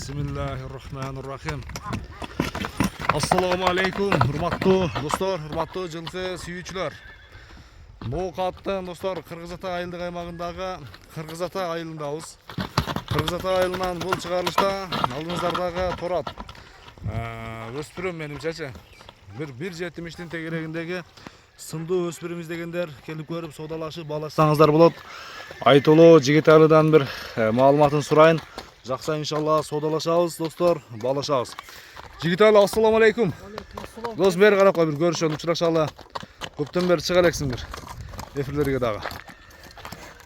Bismillahirrahmanirrahim. Assalamu alaikum, hurmatlı dostlar, hurmatlı жылқы сүйүүчүлөр. Bu kaaптан достор Кыргыз Ата айылдык аймагындагы Кыргыз Ата айылындабыз. Кыргыз Ата айылынан бул чыгарылышта алдыңыздардагы Торат өспүрүм менимчечи. Bir жетимиштин тегерегиндеги сындуу өспүрүм издегендер келип көрүп соодалашып баалашсаңыздар болот. Айтолу Жигиталыдан бир маалыматын сурайын. Жақсы иншалла соодалашабыз достор, баалашабыз. Жигиталы, ассаламу алейкум. Дос бери карап бир көрүшөлү, учурашалы. Көптөн бери чыга элексиң бир эфирлерге дагы.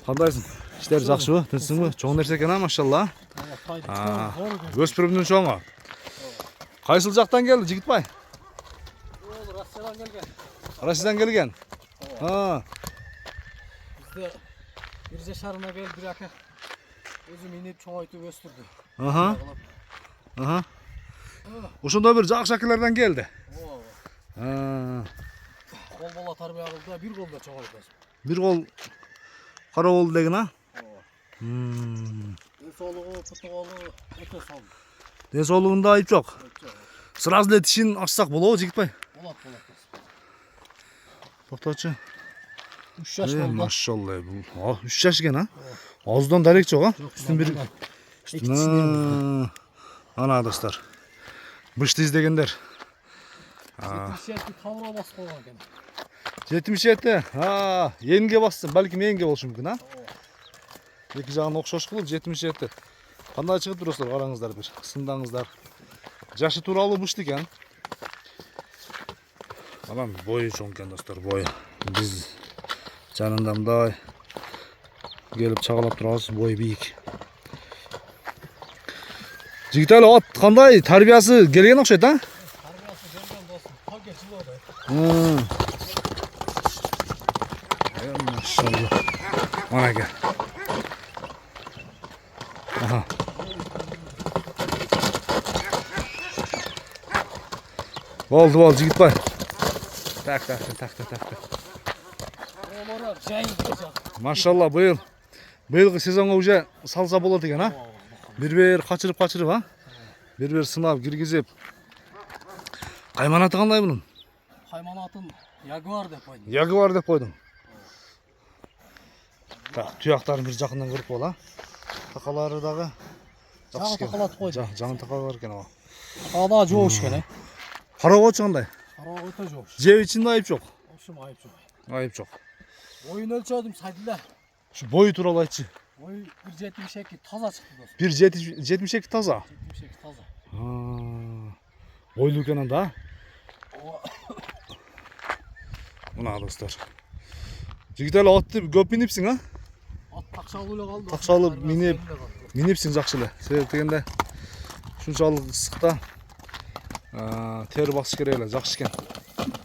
Кандайсың? Иштер жакшыбы? Тынчсыңбы? Чоң нерсе экен, машалла. Өспүрүмдүн чоңу. Кайсыл жактан келди, Жигитбай? Россиядан келген. Россиядан келген. Бизде бир жашарына келип бир ака өзү минип чоңойтуп өстүрдү. Ошондо бир жакшы акелерден келди. Кол бола тарбия кылды, бир колдо чоңойтасың. Бир кол кара болду деген, а? Ден соолугу, путуголу өтө салым. Ден соолугунда айып жок. Сразу эле тишин ачсак болобу, Жигитбай? Болот. Токточу. 3 жаш болду. Машалла, бул 3 жаш экен, а? Аздан дарек жок, а? Үстүн бир. Ана достор. Бышты издегендер. 77 тавра басып койгон экен. 77. Энге бассын, балким энге болушу мүмкүн, а? Эки жагын окшош кылып 77. Кандай чыгып турасыздар, караңыздар бир. Сындаңыздар. Жашы тууралуу бышты экен. Анан бою чоң экен достор, бою. Биз жанында мындай келип чагалап турабыз, бою бийик. Жигитали, ат кандай тарбиясы келген окшойт, а? Тарбиясы келген досум, колге жылоодой. Машалла. Мана ке. Болду, Жигитбай. Так. Машалла, быйылгы сезонго уже салса болот экен, а? Бир качырып, а? Бир сынап киргизип. Кайманаты кандай bunun? Кайманатын Ягуар деп койдум. Ягуар деп койдуң. Так, туяктарын бир жакындан көрүп кол, а? Такалары дагы жакшы такалатып койду. Жаңы такалар экен ага. Ада жоош экен, Кароочу кандай? Кароо өтө жоош. Жеп ичинде айып жок. Ошум айып жок. Айып жок. Боюн өлчөдүм сайдыда. Şu boyu тууралуу айтчы. Бою 1.72 таза чыкты дос. 1.72 таза. 72 таза. Бойлуу экен анда. Мына достор. Жигитали, атты көп минипсиң, а? Ат такшалуу эле калды. Такшалып минипсиң жакшы эле. Себеп дегенде ушунчалык ысыкта тери басыш керек эле, жакшы экен.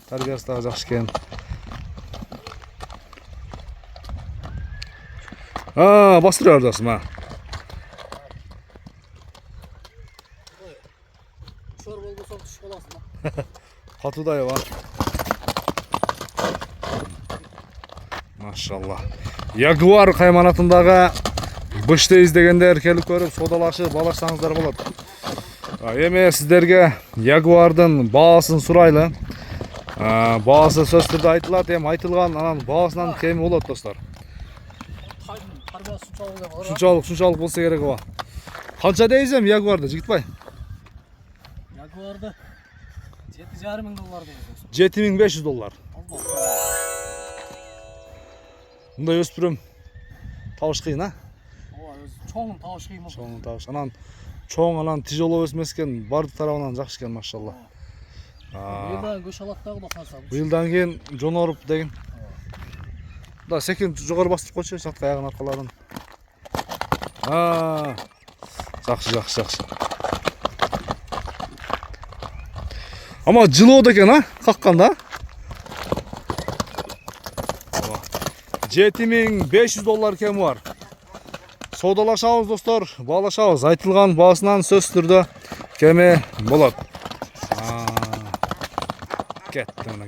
Тарбиясы дагы жакшы экен. Бастырып ардасың, а? Шор болбосо түш боласың, а? Катуудай, а? Машалла. Ягуар кайманатындагы бышты издегендер келип көрүп соодалашып баалашсаңыздар болот. Эми сиздерге Ягуардын баасын сурайлы. Баасы сөз түрдө айтылат, эми айтылган анан баасынан кеми болот достор. Шунчалык болса керек ова. Канча дейсем Ягуарды, Жигитбай? Ягуарды 7,5 мың доллар дейсиз. 7500 доллар. Мындай өспүрүм табыш кыйын, а? Ооба, чоңун табыш кыйын болот. Чоңун табыш. Анан тижелоо өсмөс экен, бардык тарабынан жакшы экен, машалла. Быйылдан көч алат дагы да калса. Быйылдан кийин жоноруп деген. Да, секин жогору бастырып койчу, сатка аягын аркаларын. Жакшы. Ама жылоод экен, а? Какканда. 7500 доллар кеми бар. Соодалашабыз достор, баалашабыз. Айтылган баасынан сөз түрдө кеми болот. Кетти мына.